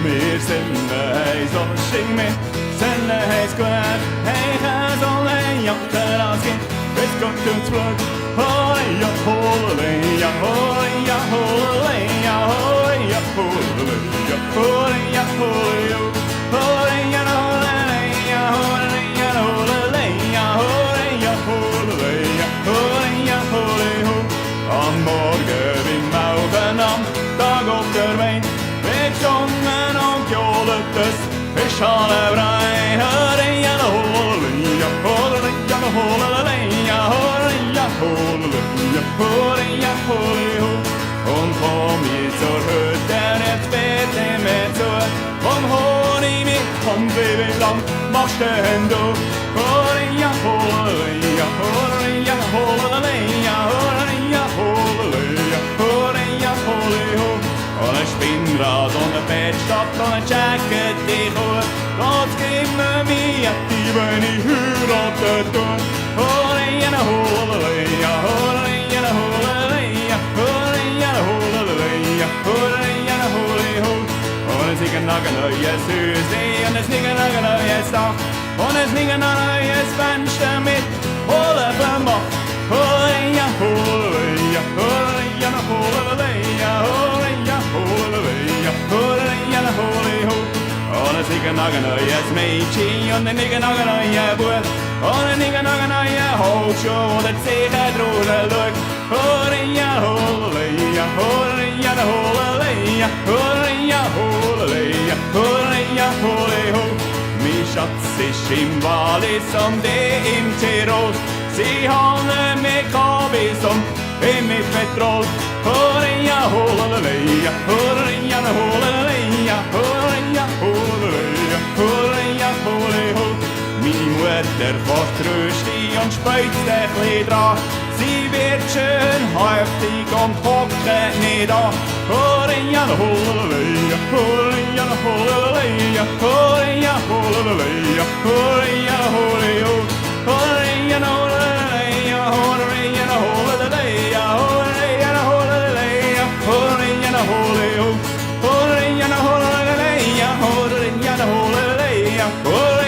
Wir sind so schön mit, sind gut. Hey, has only young Karaski. Let's go to Zurück. Holy, holy, holy, holy, holy, holy, holy, Am morgen wie Maugen am Tag op der Wein. Wir zongen und jolet es, ich alle rein. Hurry, holy, holy, holy, holy, und komm jetzt zur Hütte, jetzt bitte mir zu. Komm, hol mich, komm, wie lang machst denn du? Holy, holy, holy, holy, und ein Spinnrad und ein Bettstab und ein Jacket, die Kuh. Das gibt mir die, wenn ich heirate tue. Holy, holy, holy, und es liegt ein neues Hüsli und es liegt ein neues Dach und es liegt ein neues Fenster mit Hohle vermacht. Holy, holy, holy, und es liegt ein neues Mädchen und es liegt ein neuer Bub und es liegt ein neuer Holzschuh und der Zeichen drüber schaut. Holy, holy, holy, holy, holy, holy, holy, holy. Mein Schatz ist im Wallis und die im Tirol. Sie haben mit Kabis und mit Petrol. Holy, holy, holy, holy, holy, holy. Meine Mutter kocht Rösti und speizt ein bisschen dran. Sie wird schön heftig und hockt nicht an. Holy, holy, holy, holy, holy, holy, holy, holy, holy,